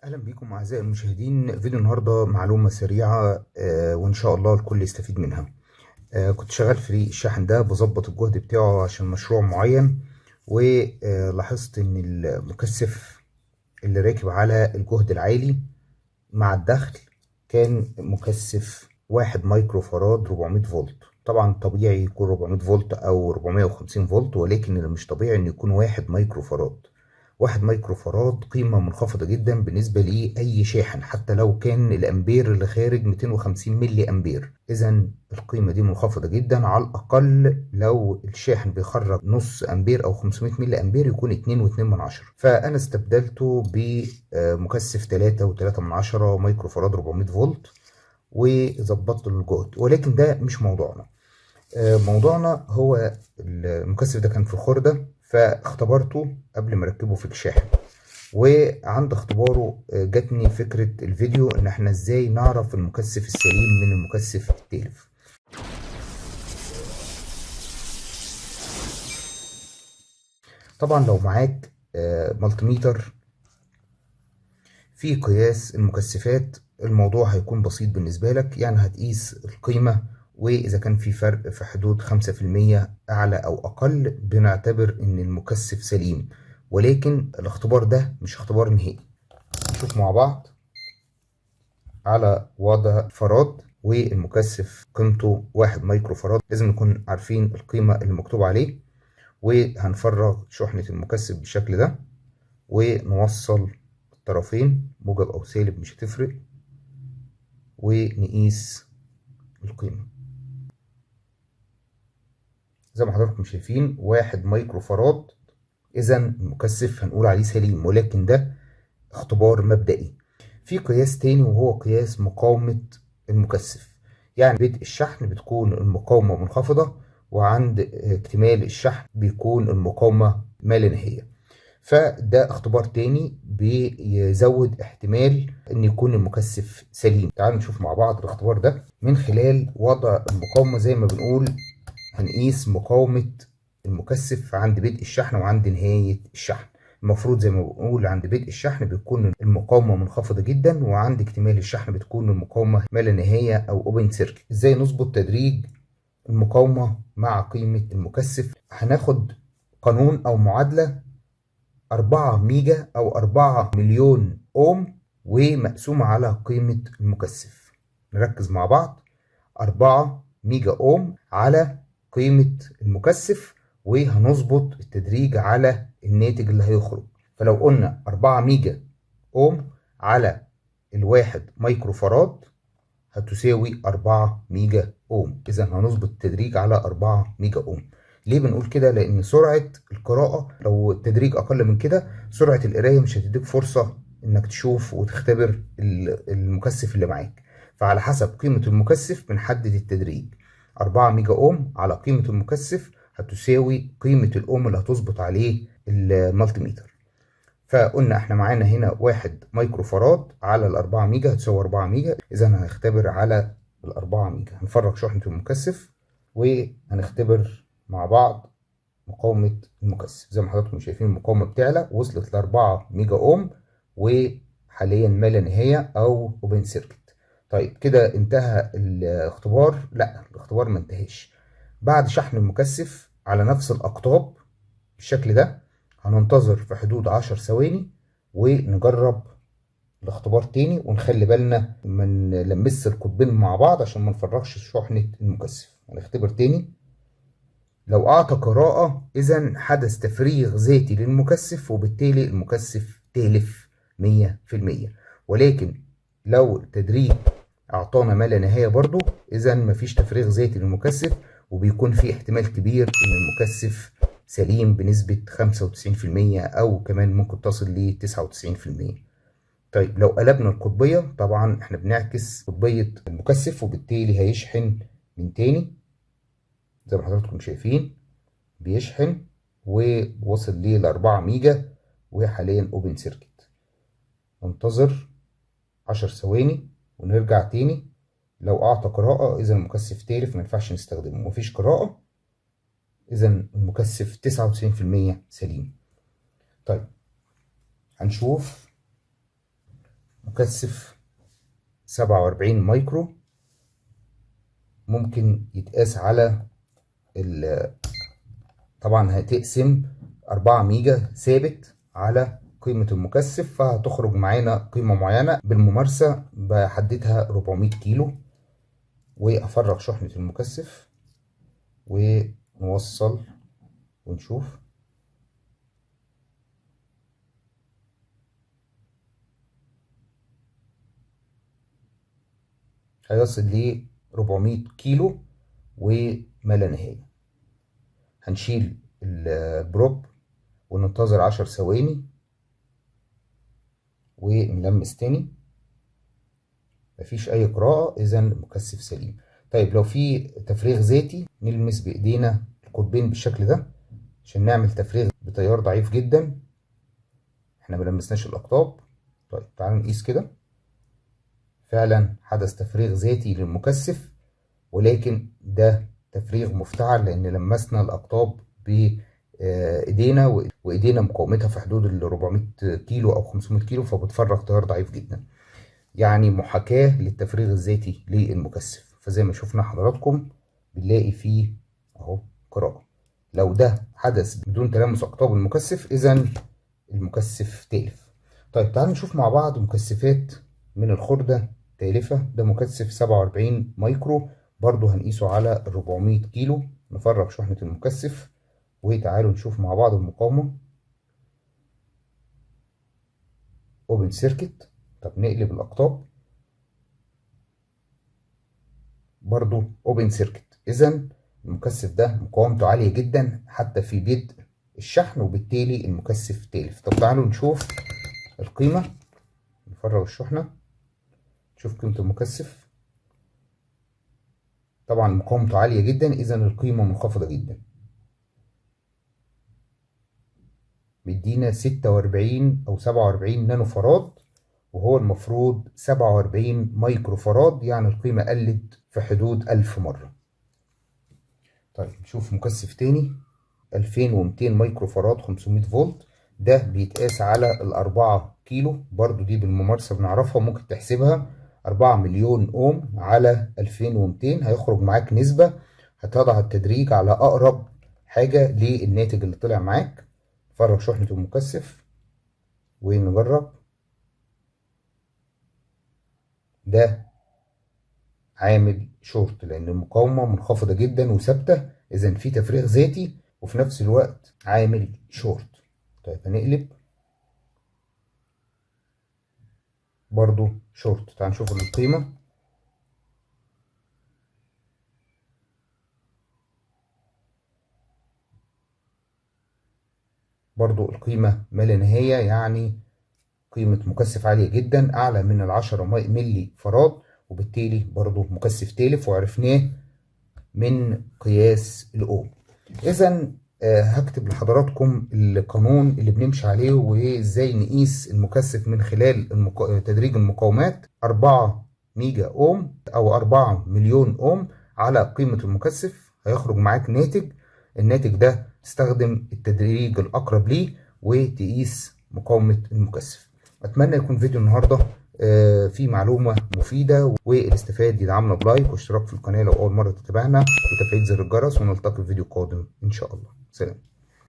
اهلا بيكم اعزائي المشاهدين. فيديو النهارده معلومه سريعه وان شاء الله الكل يستفيد منها. كنت شغال في الشاحن ده بظبط الجهد بتاعه عشان مشروع معين، ولاحظت ان المكثف اللي راكب على الجهد العالي مع الدخل كان مكثف 1 مايكرو فاراد 400 فولت. طبعا طبيعي يكون 400 فولت او 450 فولت، ولكن اللي مش طبيعي انه يكون 1 مايكرو فاراد. 1 مايكرو فاراد قيمة منخفضة جدا بالنسبة لأي شاحن، حتى لو كان الأمبير اللي خارج 250 ملي أمبير. إذا القيمة دي منخفضة جدا. على الأقل لو الشاحن بيخرج نص أمبير أو 500 ملي أمبير يكون 2.2. فأنا استبدلته بمكثف 3.3 مايكرو فاراد 400 فولت وظبطت الجهد، ولكن ده مش موضوعنا. موضوعنا هو المكثف ده كان في الخردة، فاختبرته قبل ما اركبه في الشاحن، وعند اختباره جاتني فكرة الفيديو ان احنا ازاي نعرف المكثف السليم من المكثف التالف. طبعا لو معاك ملتيميتر في قياس المكثفات الموضوع هيكون بسيط بالنسبة لك، يعني هتقيس القيمة، وإذا كان في فرق في حدود 5% أعلى أو أقل بنعتبر إن المكثف سليم. ولكن الاختبار ده مش اختبار نهائي. نشوف مع بعض على وضع فراد والمكثف قيمته 1 مايكرو فاراد. لازم نكون عارفين القيمة اللي مكتوب عليه، وهنفرغ شحنة المكثف بالشكل ده ونوصل الطرفين موجب أو سالب مش هتفرق، ونقيس القيمة زي ما حضراتكم شايفين 1 مايكرو فاراد. إذا المكثف هنقول عليه سليم، ولكن ده اختبار مبدئي. في قياس تاني وهو قياس مقاومة المكثف. يعني بدء الشحن بتكون المقاومة منخفضة، وعند اكتمال الشحن بيكون المقاومة ما لا نهاية. فده اختبار تاني بيزود احتمال ان يكون المكثف سليم. تعالوا نشوف مع بعض الاختبار ده من خلال وضع المقاومة. زي ما بنقول هنقيس مقاومة المكثف عند بدء الشحن وعند نهاية الشحن. المفروض زي ما بنقول عند بدء الشحن بتكون المقاومة منخفضة جدا، وعند اكتمال الشحن بتكون المقاومة ما لا نهاية أو أوبن سيركت. ازاي نظبط تدريج المقاومة مع قيمة المكثف؟ هناخد قانون أو معادلة 4 ميجا أو 4 مليون أوم ومقسومة على قيمة المكثف. نركز مع بعض. 4 ميجا أوم على قيمة المكثف، وهنظبط التدريج على الناتج اللي هيخرج. فلو قلنا 4 ميجا أوم على 1 مايكرو فاراد هتساوي 4 ميجا أوم. إذا هنظبط التدريج على 4 ميجا أوم. ليه بنقول كده؟ لأن سرعة القراءة لو التدريج أقل من كده سرعة القراية مش هتديك فرصة إنك تشوف وتختبر المكثف اللي معاك. فعلى حسب قيمة المكثف بنحدد التدريج. 4 ميجا أوم على قيمة المكثف هتساوي قيمة الأوم اللي هتظبط عليه المالتيميتر. فقلنا احنا معانا هنا 1 مايكرو فاراد على 4 ميجا هتساوي 4 ميجا. إذا هنختبر على 4 ميجا. هنفرغ شحنة المكثف وهنختبر مع بعض مقاومة المكثف. زي ما حضراتكم شايفين المقاومة بتعلى، وصلت ل 4 ميجا أوم، وحاليا ما لا نهاية أو أوبن سيركت. طيب كده انتهى الاختبار؟ لا، الاختبار ما انتهاش. بعد شحن المكثف على نفس الأقطاب بالشكل ده هننتظر في حدود 10 ثواني ونجرب الاختبار تاني، ونخلي بالنا ما نلمس القطبين مع بعض عشان ما نفرغش شحنة المكثف. هنختبر تاني. لو أعطى قراءة إذا حدث تفريغ ذاتي للمكثف، وبالتالي المكثف تالف 100%. ولكن لو التدريج أعطانا ما لا نهاية برضو إذا مفيش تفريغ ذاتي للمكثف، وبيكون في احتمال كبير إن المكثف سليم بنسبة 95% أو كمان ممكن تصل ل 99%. طيب لو قلبنا القطبية، طبعا احنا بنعكس قطبية المكثف، وبالتالي هيشحن من تاني زي ما حضراتكم شايفين بيشحن ووصل ليه ل 4 ميجا، وحاليا اوبن سيركت. ننتظر 10 ثواني ونرجع تاني. لو اعطى قراءة اذا المكثف تالف ما ينفعش نستخدمه. مفيش قراءة اذا المكثف 99% سليم. طيب هنشوف مكثف 47 مايكرو، ممكن يتقاس على طبعا هتقسم 4 ميجا ثابت على قيمة المكثف، فهتخرج معانا قيمة معينة. بالممارسة بحددها 400 كيلو، وأفرغ شحنة المكثف ونوصل ونشوف. هيصل ل 400 كيلو وما لا نهاية. هنشيل البروب وننتظر 10 ثواني ونلمس تاني، مفيش أي قراءة، إذا المكثف سليم. طيب لو في تفريغ ذاتي نلمس بإيدينا القطبين بالشكل ده عشان نعمل تفريغ بتيار ضعيف جدا. احنا ملمسناش الأقطاب. طيب تعالوا نقيس كده. فعلا حدث تفريغ ذاتي للمكثف، ولكن ده تفريغ مفتعل لأن لمسنا الأقطاب بإيدينا، وإيدينا مقاومتها في حدود ال 400 كيلو أو 500 كيلو، فبتفرغ تيار ضعيف جدا. يعني محاكاة للتفريغ الذاتي للمكثف. فزي ما شفنا حضراتكم بنلاقي فيه اهو قراءة. لو ده حدث بدون تلامس أقطاب المكثف إذا المكثف تالف. طيب تعالوا نشوف مع بعض مكثفات من الخردة تالفة. ده مكثف 47 مايكرو، برضو هنقيسه على 400 كيلو. نفرغ شحنة المكثف وتعالوا نشوف مع بعض المقاومة. اوبن سيركت. طب نقلب الأقطاب، برضو اوبن سيركت. إذا المكثف ده مقاومته عالية جدا حتى في بدء الشحن، وبالتالي المكثف تالف. طب تعالوا نشوف القيمة. نفرغ الشحنة نشوف قيمة المكثف. طبعا مقاومته عالية جدا، إذا القيمة منخفضة جدا. مدينا 46 أو 47 نانو فراد، وهو المفروض 47 مايكرو فراد، يعني القيمة قلت في حدود 1000 مرة. طيب نشوف مكثف تاني 2200 مايكرو فراد 500 فولت. ده بيتقاس على ال4 كيلو، برضو دي بالممارسة بنعرفها، ممكن تحسبها 4 مليون اوم على 2200، هيخرج معاك نسبة. هتضع التدريج على أقرب حاجة للناتج اللي طلع معاك. فرغ شحنة المكثف ونجرب. ده عامل شورت لأن المقاومة منخفضة جدا وثابتة، إذا في تفريغ ذاتي وفي نفس الوقت عامل شورت. طيب هنقلب برضو شورت. تعال نشوف القيمة. برضو القيمة ما لا نهاية، يعني قيمة مكثف عالية جدا أعلى من 10 ملي فراد، وبالتالي برضو مكثف تالف، وعرفناه من قياس الأوم. إذا هكتب لحضراتكم القانون اللي بنمشي عليه وإزاي نقيس المكثف من خلال تدريج المقاومات. 4 ميجا أوم أو 4 مليون أوم على قيمة المكثف، هيخرج معاك ناتج. الناتج ده تستخدم التدريج الأقرب ليه وتقيس مقاومة المكثف. أتمنى يكون فيديو النهاردة في معلومة مفيدة، والاستفاد يدعمنا بلايك واشتراك في القناة لو أول مرة تتابعنا، وتفعيل زر الجرس، ونلتقي في فيديو قادم إن شاء الله. سلام.